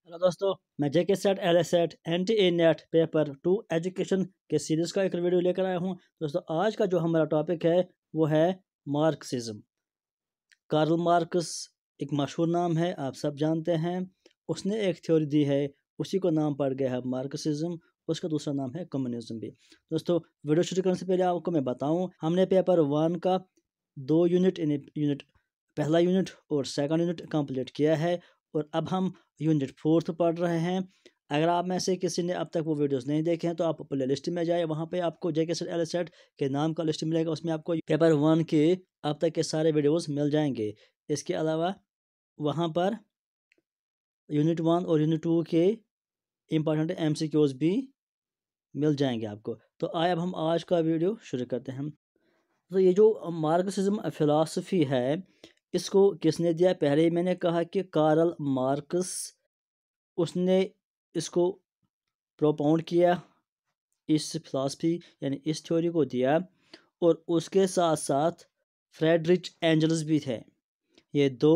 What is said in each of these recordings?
Hello दोस्तों, मैं JK set L S set N T A net paper 2 education के series का एक वीडियो लेकर आया हूं। दोस्तों, आज का जो हमारा टॉपिक है वो है मार्क्सिज्म। कार्ल मार्क्स एक मशहूर नाम है, आप सब जानते हैं। उसने एक थ्योरी दी है, उसी को नाम पड़ गया है मार्क्सिज्म। उसका दूसरा नाम है कम्युनिज्म भी। दोस्तों, वीडियो शुरू करने से पहले आपको मैं बताऊं, हमने पेपर 1 का 2 यूनिट पहला यूनिट और सेकंड यूनिट कंप्लीट किया है और अब हम यूनिट 4 पढ़ रहे हैं। अगर आप में से किसी ने अब तक वो वीडियोस नहीं देखे हैं तो आप प्ले लिस्ट में जाए, वहाँ पे आपको जेके सेट एल सेट के नाम का लिस्ट मिलेगा। उसमें आपको पेपर 1 के अब तक के सारे वीडियोस मिल जाएंगे। इसके अलावा वहाँ पर यूनिट 1 और यूनिट 2 के इम्पॉर्टेंट एमसीक्यूज भी मिल जाएंगे आपको। तो आए अब हम आज का वीडियो शुरू करते हैं। तो ये जो मार्क्सिज्म फिलॉसफी है, इसको किसने दिया? पहले ही मैंने कहा कि कार्ल मार्क्स, उसने इसको प्रोपाउंड किया, इस फिलॉसफी यानी इस थ्योरी को दिया। और उसके साथ साथ फ्रेडरिच एंजल्स भी थे। ये दो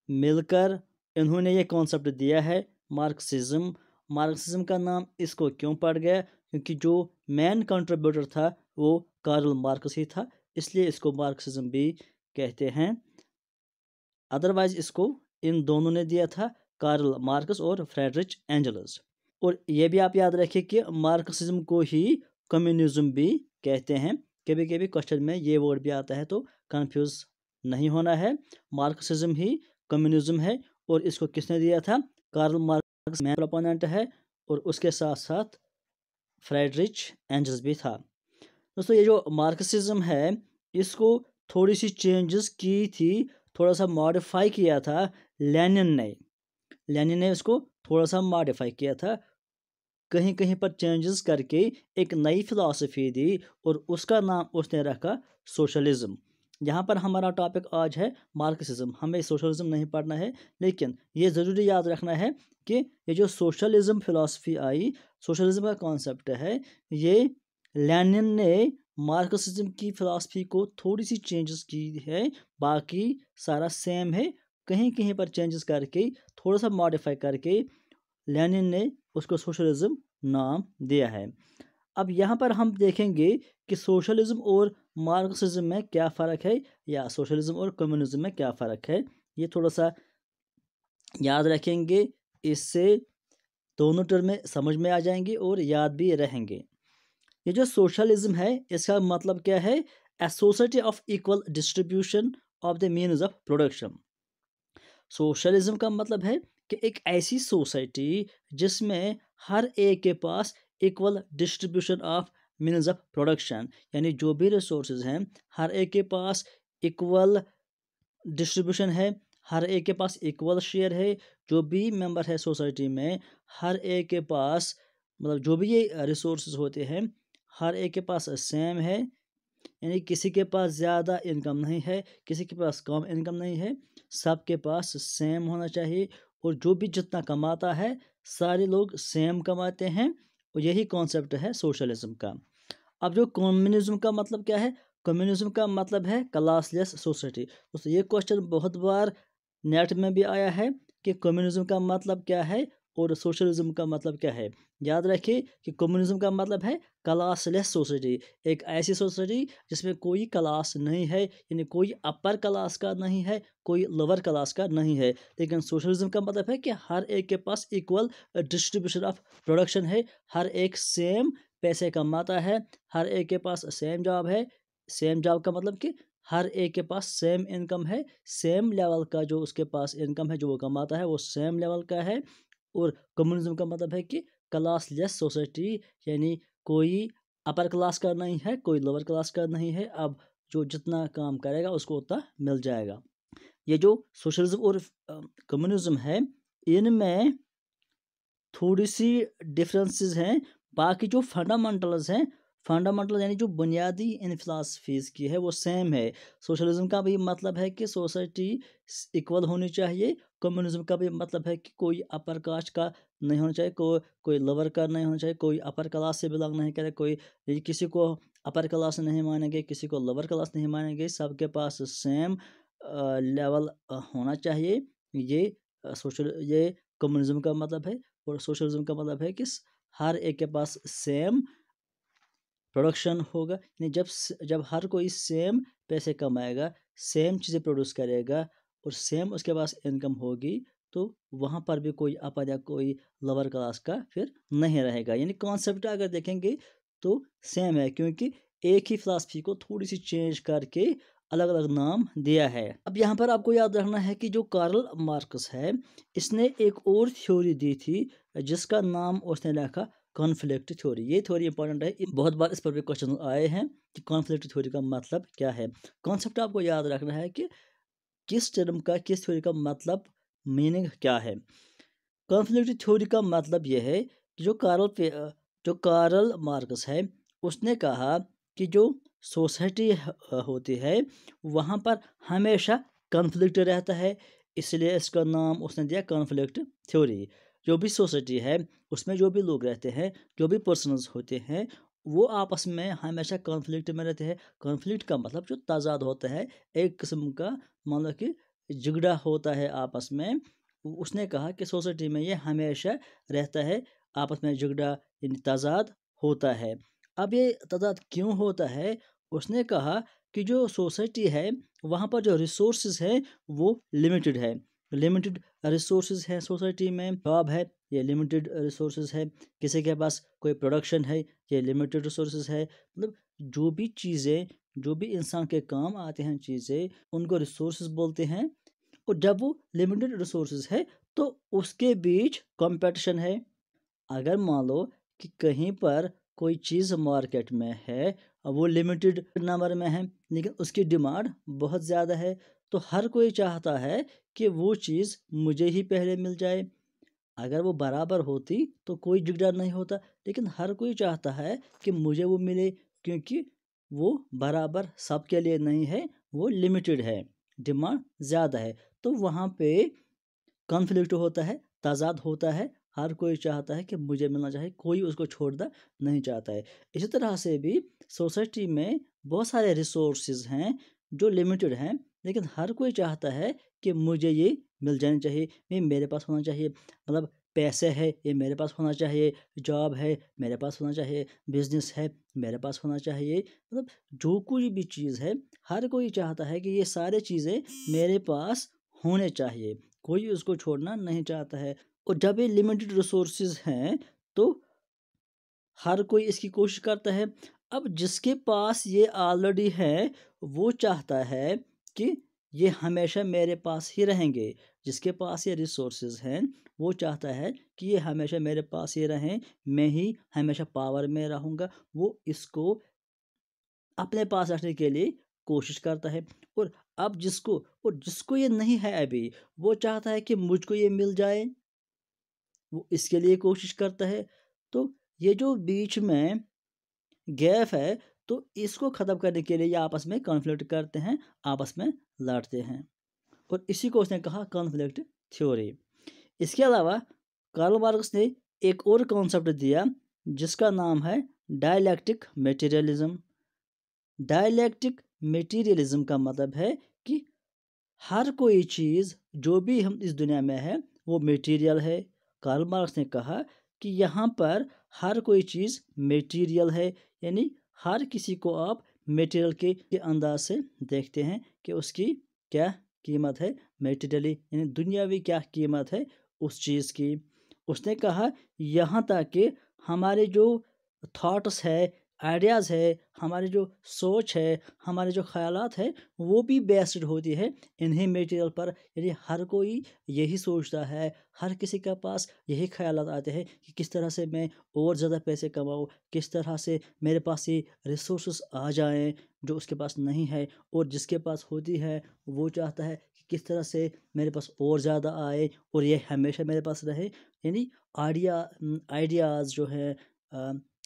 मिलकर इन्होंने ये कॉन्सेप्ट दिया है मार्क्सिज्म। मार्क्सिज्म का नाम इसको क्यों पड़ गया? क्योंकि जो मेन कंट्रीब्यूटर था वो कार्ल मार्क्स ही था, इसलिए इसको मार्क्सिज्म भी कहते हैं। अदरवाइज इसको इन दोनों ने दिया था, कार्ल मार्क्स और फ्रेडरिच एंजल्स। और ये भी आप याद रखिए कि मार्क्सिज्म को ही कम्युनिज्म भी कहते हैं। कभी कभी क्वेश्चन में ये वर्ड भी आता है, तो कंफ्यूज नहीं होना है। मार्क्सिज्म ही कम्युनिज्म है। और इसको किसने दिया था? कार्ल मार्क्स मेन प्रोपोनेंट है और उसके साथ साथ फ्रेडरिच एंजल्स भी था। दोस्तों, ये जो मार्क्सिज्म है, इसको थोड़ी सी चेंजेस की थी, थोड़ा सा मॉडिफाई किया था लेनिन ने इसको थोड़ा सा मॉडिफाई किया था, कहीं कहीं पर चेंजेस करके एक नई फिलॉसफी दी और उसका नाम उसने रखा सोशलिज्म। यहाँ पर हमारा टॉपिक आज है मार्क्सिज्म। हमें सोशलिज्म नहीं पढ़ना है, लेकिन ये ज़रूरी याद रखना है कि ये जो सोशलिज्म फिलॉसफी आई, सोशलिज्म का कॉन्सेप्ट है, ये लेनिन ने मार्क्सिज्म की फिलॉसफी को थोड़ी सी चेंजेस की है, बाकी सारा सेम है। कहीं कहीं पर चेंजेस करके, थोड़ा सा मॉडिफाई करके लेनिन ने उसको सोशलिज्म नाम दिया है। अब यहाँ पर हम देखेंगे कि सोशलिज्म और मार्क्सिज्म में क्या फ़र्क है, या सोशलिज्म और कम्युनिज्म में क्या फ़र्क है, ये थोड़ा सा याद रखेंगे। इससे दोनों टर्म में समझ में आ जाएंगे और याद भी रहेंगे। ये जो सोशलिज्म है, इसका मतलब क्या है? A society of equal distribution of the means of production. Socialism का मतलब है कि एक ऐसी सोसाइटी जिसमें हर एक के पास equal distribution of means of production, यानी जो भी रिसोर्सेज हैं हर एक के पास इक्वल डिस्ट्रीब्यूशन है, हर एक के पास इक्वल शेयर है। जो भी मेंबर है सोसाइटी में, हर एक के पास, मतलब जो भी ये रिसोर्सेज होते हैं, हर एक के पास सेम है। यानी किसी के पास ज़्यादा इनकम नहीं है, किसी के पास कम इनकम नहीं है, सबके पास सेम होना चाहिए। और जो भी जितना कमाता है, सारे लोग सेम कमाते हैं। और यही कॉन्सेप्ट है सोशलिज्म का। अब जो कम्युनिज्म का मतलब क्या है? कम्युनिज्म का मतलब है क्लासलेस सोसाइटी। दोस्तों, ये क्वेश्चन बहुत बार नेट में भी आया है कि कम्युनिज्म का मतलब क्या है और सोशलिज्म का मतलब क्या है। याद रखिए कि कम्युनिज्म का मतलब है क्लासलेस सोसाइटी, एक ऐसी सोसाइटी जिसमें कोई क्लास नहीं है, यानी कोई अपर क्लास का नहीं है, कोई लोअर क्लास का नहीं है। लेकिन सोशलिज्म का मतलब है कि हर एक के पास इक्वल डिस्ट्रीब्यूशन ऑफ प्रोडक्शन है, हर एक सेम पैसे कमाता है, हर एक के पास सेम जॉब है। सेम जॉब का मतलब कि हर एक के पास सेम इनकम है, सेम लेवल का जो उसके पास इनकम है, जो वो कमाता है, वो सेम लेवल का है। और कम्युनिज्म का मतलब है कि क्लासलेस सोसाइटी, यानी कोई अपर क्लास का नहीं है, कोई लोअर क्लास का नहीं है। अब जो जितना काम करेगा उसको उतना मिल जाएगा। ये जो सोशलिज्म और कम्युनिज्म है, इनमें थोड़ी सी डिफरेंसेस हैं। बाकी जो फंडामेंटल्स हैं, फंडामेंटल यानी जो बुनियादी इन फिलासफीज़ की है, वो सेम है। सोशलिज्म का भी मतलब है कि सोसाइटी इक्वल होनी चाहिए। कम्युनिज्म का भी मतलब है कि कोई अपर कास्ट का नहीं होना चाहिए, कोई लोअर का नहीं होना चाहिए, कोई अपर क्लास से बिलोंग नहीं करे, कोई किसी को अपर क्लास नहीं मानेंगे, किसी को लोअर क्लास नहीं मानेंगे, सबके पास सेम लेवल होना चाहिए। ये सोशल ये कम्युनिज्म का मतलब है, और सोशलिज्म का मतलब है कि हर एक के पास सेम प्रोडक्शन होगा। यानी जब हर कोई सेम पैसे कमाएगा, सेम चीज़ें प्रोड्यूस करेगा और सेम उसके पास इनकम होगी, तो वहाँ पर भी कोई अपर या कोई लोअर क्लास का फिर नहीं रहेगा। यानी कॉन्सेप्ट अगर देखेंगे तो सेम है, क्योंकि एक ही फिलॉसफी को थोड़ी सी चेंज करके अलग अलग नाम दिया है। अब यहाँ पर आपको याद रखना है कि जो कार्ल मार्क्स है, इसने एक और थ्योरी दी थी जिसका नाम उसने रखा कॉन्फ्लिक्ट थ्योरी। ये थ्योरी इंपॉर्टेंट है, बहुत बार इस पर भी क्वेश्चन आए हैं कि कॉन्फ्लिक्ट थ्योरी का मतलब क्या है। कॉन्सेप्ट आपको याद रखना है कि किस टर्म का, किस थ्योरी का मतलब, मीनिंग क्या है। कॉन्फ्लिक्ट थ्योरी का मतलब यह है कि जो कार्ल मार्क्स है, उसने कहा कि जो सोसाइटी होती है वहाँ पर हमेशा कॉन्फ्लिक्ट रहता है, इसलिए इसका नाम उसने दिया कॉन्फ्लिक्ट थ्योरी। जो भी सोसाइटी है उसमें जो भी लोग रहते हैं, जो भी पर्सनस होते हैं, वो आपस में हमेशा कॉन्फ्लिक्ट में रहते हैं। कॉन्फ्लिक्ट का मतलब जो तजाद होता है, एक किस्म का मान लो कि झगड़ा होता है आपस में। उसने कहा कि सोसाइटी में ये हमेशा रहता है, आपस में झगड़ा यानी तजाद होता है। अब ये तजाद क्यों होता है, उसने कहा कि जो सोसाइटी है वहाँ पर जो रिसोर्सेज है वो लिमिटेड है। लिमिटेड रिसोर्सेज है सोसाइटी में, जॉब है ये लिमिटेड रिसोर्सेज है, किसी के पास कोई प्रोडक्शन है ये लिमिटेड रिसोर्सेज है। मतलब जो भी चीज़ें, जो भी इंसान के काम आते हैं चीज़ें, उनको रिसोर्सेज बोलते हैं। और जब वो लिमिटेड रिसोर्सेज है तो उसके बीच कंपटीशन है। अगर मान लो कि कहीं पर कोई चीज़ मार्केट में है, अब वो लिमिटेड नंबर में है लेकिन उसकी डिमांड बहुत ज़्यादा है, तो हर कोई चाहता है कि वो चीज़ मुझे ही पहले मिल जाए। अगर वो बराबर होती तो कोई झगड़ा नहीं होता, लेकिन हर कोई चाहता है कि मुझे वो मिले, क्योंकि वो बराबर सबके लिए नहीं है, वो लिमिटेड है, डिमांड ज़्यादा है। तो वहाँ पे कॉन्फ्लिक्ट होता है, तजाद होता है। हर कोई चाहता है कि मुझे मिलना चाहिए, कोई उसको छोड़ना नहीं चाहता है। इसी तरह से भी सोसाइटी में बहुत सारे रिसोर्सेज हैं जो लिमिटेड हैं, लेकिन हर कोई चाहता है कि मुझे ये मिल जाने चाहिए, ये मेरे पास होना चाहिए। मतलब पैसे है ये मेरे पास होना चाहिए, जॉब है मेरे पास होना चाहिए, बिजनेस है मेरे पास होना चाहिए। मतलब जो कोई भी चीज़ है, हर कोई चाहता है कि ये सारे चीज़ें मेरे पास होने चाहिए, कोई उसको छोड़ना नहीं चाहता है। और जब ये लिमिटेड रिसोर्सेज हैं तो हर कोई इसकी कोशिश करता है। अब जिसके पास ये ऑलरेडी है वो चाहता है कि ये हमेशा मेरे पास ही रहेंगे। जिसके पास ये रिसोर्सेज हैं वो चाहता है कि ये हमेशा मेरे पास ही रहें, मैं ही हमेशा पावर में रहूँगा। वो इसको अपने पास रखने के लिए कोशिश करता है। और जिसको ये नहीं है अभी, वो चाहता है कि मुझको ये मिल जाए, वो इसके लिए कोशिश करता है। तो ये जो बीच में गैप है, तो इसको ख़त्म करने के लिए ये आपस में कॉन्फ्लिक्ट करते हैं, आपस में लड़ते हैं। और इसी को उसने कहा कॉन्फ्लिक्ट थ्योरी। इसके अलावा कार्ल मार्क्स ने एक और कॉन्सेप्ट दिया जिसका नाम है डायलैक्टिक मटेरियलिज्म। डायलैक्टिक मटेरियलिज्म का मतलब है कि हर कोई चीज़ जो भी हम इस दुनिया में है वो मटेरियल है। कार्ल मार्क्स ने कहा कि यहाँ पर हर कोई चीज़ मटेरियल है, यानी हर किसी को आप मटेरियल के अंदाज से देखते हैं कि उसकी क्या कीमत है मटेरियली, यानी दुनियावी क्या कीमत है उस चीज़ की। उसने कहा यहाँ तक कि हमारे जो थॉट्स है, आइडियाज़ है, हमारी जो सोच है, हमारे जो ख़यालात है, वो भी बेस्ड होती है इन्हीं मटेरियल पर। यानी हर कोई यही सोचता है, हर किसी के पास यही ख़यालात आते हैं कि किस तरह से मैं और ज़्यादा पैसे कमाऊँ, किस तरह से मेरे पास ये रिसोर्सेस आ जाएं जो उसके पास नहीं है। और जिसके पास होती है वो चाहता है कि किस तरह से मेरे पास और ज़्यादा आए और ये हमेशा मेरे पास रहे। यानी आइडियाज़ जो है,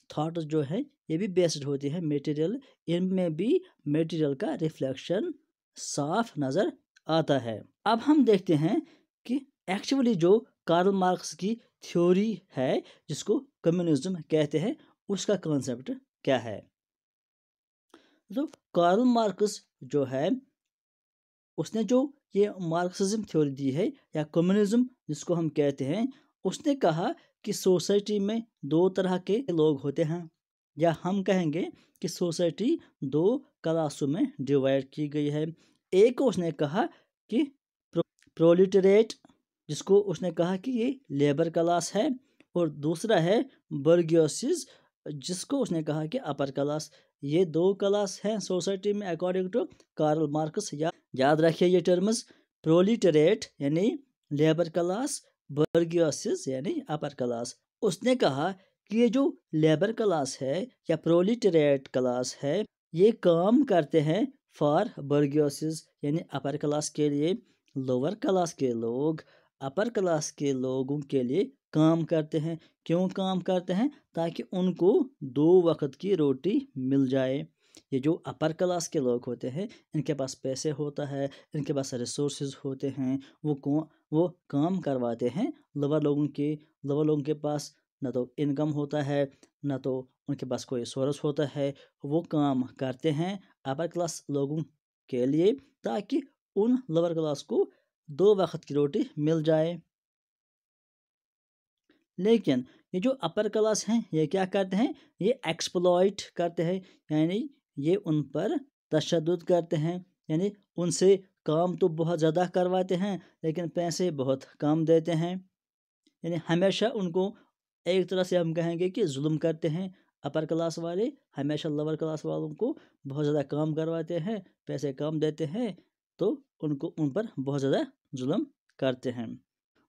थॉट जो है, ये भी बेस्ड होती है मटेरियल। इनमें भी मटेरियल का रिफ्लेक्शन साफ नज़र आता है। अब हम देखते हैं कि एक्चुअली जो कार्ल मार्क्स की थ्योरी है जिसको कम्युनिज्म कहते हैं, उसका कॉन्सेप्ट क्या है। तो कार्ल मार्क्स जो है उसने जो ये मार्क्सिज्म थ्योरी दी है या कम्युनिज्म जिसको हम कहते हैं, उसने कहा कि सोसाइटी में दो तरह के लोग होते हैं, या हम कहेंगे कि सोसाइटी दो क्लासों में डिवाइड की गई है। एक उसने कहा कि प्रोलिटरेट, जिसको उसने कहा कि ये लेबर क्लास है, और दूसरा है बर्गियोसिस, जिसको उसने कहा कि अपर क्लास। ये दो क्लास हैं सोसाइटी में अकॉर्डिंग टू कार्ल मार्क्स। याद रखिए ये टर्म्स, प्रोलिटरेट यानी लेबर क्लास, बर्गियोसिस यानी अपर क्लास। उसने कहा कि ये जो लेबर क्लास है या प्रोलिटरेट क्लास है, ये काम करते हैं फॉर बर्गियोसिस यानी अपर क्लास के लिए। लोअर क्लास के लोग अपर क्लास के लोगों के लिए काम करते हैं। क्यों काम करते हैं? ताकि उनको दो वक्त की रोटी मिल जाए। ये जो अपर क्लास के लोग होते हैं, इनके पास पैसे होता है, इनके पास रिसोर्सेज होते हैं, वो काम करवाते हैं लोअर लोगों के पास ना तो इनकम होता है, ना तो उनके पास कोई सोर्स होता है। वो काम करते हैं अपर क्लास लोगों के लिए ताकि उन लोअर क्लास को दो वक्त की रोटी मिल जाए। लेकिन ये जो अपर क्लास हैं, ये क्या करते हैं? ये एक्सप्लॉइट करते हैं, यानी ये उन पर तशद्दुद करते हैं, यानी उनसे काम तो बहुत ज़्यादा करवाते हैं लेकिन पैसे बहुत कम देते हैं। यानी हमेशा उनको एक तरह से हम कहेंगे कि जुल्म करते हैं। अपर क्लास वाले हमेशा लोअर क्लास वालों को बहुत ज़्यादा काम करवाते हैं, पैसे कम देते हैं, तो उनको उन पर बहुत ज़्यादा जुल्म करते हैं।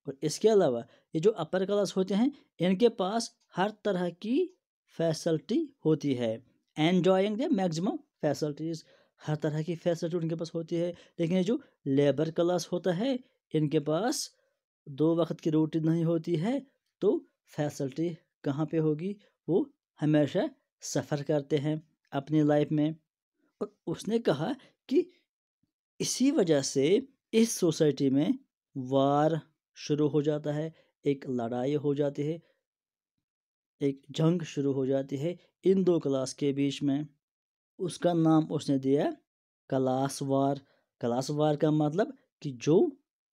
और इसके अलावा ये जो अपर क्लास होते हैं, इनके पास हर तरह की फैसिलिटी होती है, एन्जॉइंग द मैक्सिमम फैसिलिटीज़। हर तरह की फैसिलिटी उनके पास होती है। लेकिन ये जो लेबर क्लास होता है, इनके पास दो वक्त की रोटी नहीं होती है, तो फैसिलिटी कहाँ पे होगी? वो हमेशा सफ़र करते हैं अपनी लाइफ में। और उसने कहा कि इसी वजह से इस सोसाइटी में वार शुरू हो जाता है, एक लड़ाई हो जाती है, एक जंग शुरू हो जाती है इन दो क्लास के बीच में। उसका नाम उसने दिया क्लास वार। क्लास वार का मतलब कि जो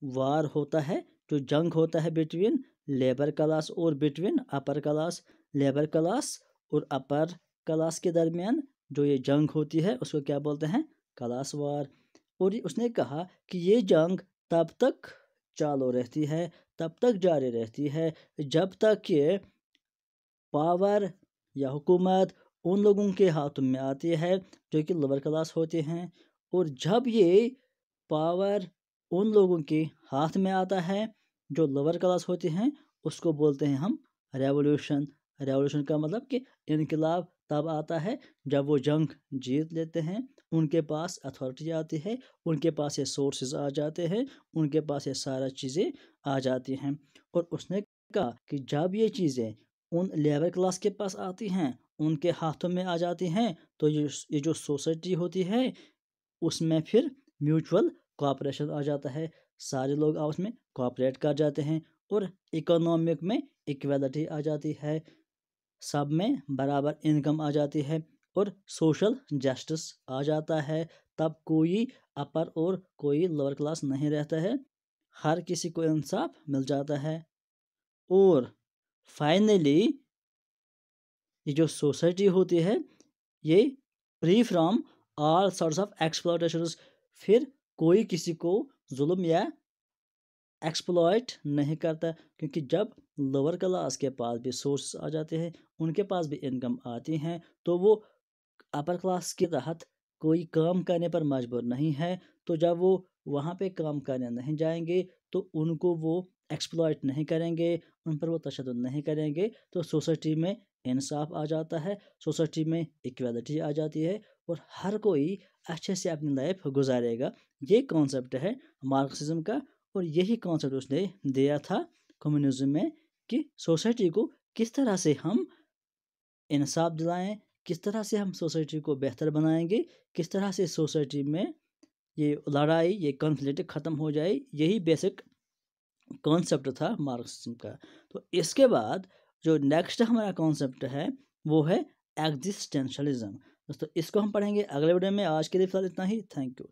वार होता है, जो जंग होता है बिटवीन लेबर क्लास और between upper class, labour class और अपर क्लास के दरमियान जो ये जंग होती है, उसको क्या बोलते हैं? क्लास वार। और उसने कहा कि ये जंग तब तक चालू रहती है, तब तक जारी रहती है, जब तक ये पावर या हुकूमत उन लोगों के हाथों में आती है जो कि लोअर क्लास होते हैं। और जब ये पावर उन लोगों के हाथ में आता है जो लोअर क्लास होते हैं, उसको बोलते हैं हम रेवोल्यूशन। रेवोल्यूशन का मतलब कि इनकलाब तब आता है जब वो जंग जीत लेते हैं, उनके पास अथॉरिटी आती है, उनके पास ये सोर्सेज आ जाते हैं, उनके पास ये सारा चीज़ें आ जाती हैं। और उसने कहा कि जब ये चीज़ें उन लेबर क्लास के पास आती हैं, उनके हाथों में आ जाती हैं, तो ये जो सोसाइटी होती है, उसमें फिर म्यूचुअल कोऑपरेशन आ जाता है। सारे लोग आपस में कोऑपरेट कर जाते हैं और इकोनॉमिक में इक्वलिटी आ जाती है, सब में बराबर इनकम आ जाती है और सोशल जस्टिस आ जाता है। तब कोई अपर और कोई लोअर क्लास नहीं रहता है, हर किसी को इंसाफ मिल जाता है। और फाइनली ये जो सोसाइटी होती है, ये free from all sorts of exploitations. फिर कोई किसी को जुल्म या एक्सप्लॉयट नहीं करता, क्योंकि जब लोअर क्लास के पास भी सोर्स आ जाते हैं, उनके पास भी इनकम आती हैं, तो वो अपर क्लास के तहत कोई काम करने पर मजबूर नहीं है। तो जब वो वहाँ पे काम करने नहीं जाएंगे, तो उनको वो एक्सप्लॉयट नहीं करेंगे, उन पर वो तशद्दुद नहीं करेंगे, तो सोसाइटी में इंसाफ आ जाता है, सोसाइटी में इक्वलिटी आ जाती है और हर कोई अच्छे से अपनी लाइफ गुजारेगा। ये कॉन्सेप्ट है मार्क्सिज्म का, और यही कॉन्सेप्ट उसने दिया था कम्युनिज्म में कि सोसाइटी को किस तरह से हम इंसाफ दिलाएं, किस तरह से हम सोसाइटी को बेहतर बनाएंगे, किस तरह से सोसाइटी में ये लड़ाई, ये कॉन्फ्लिक्ट ख़त्म हो जाए। यही बेसिक कॉन्सेप्ट था मार्क्सिज्म का। तो इसके बाद जो नेक्स्ट हमारा कॉन्सेप्ट है वो है एग्जिस्टेंशलिज्म। दोस्तों इसको हम पढ़ेंगे अगले वीडियो में। आज के लिए फिलहाल इतना ही। Thank you.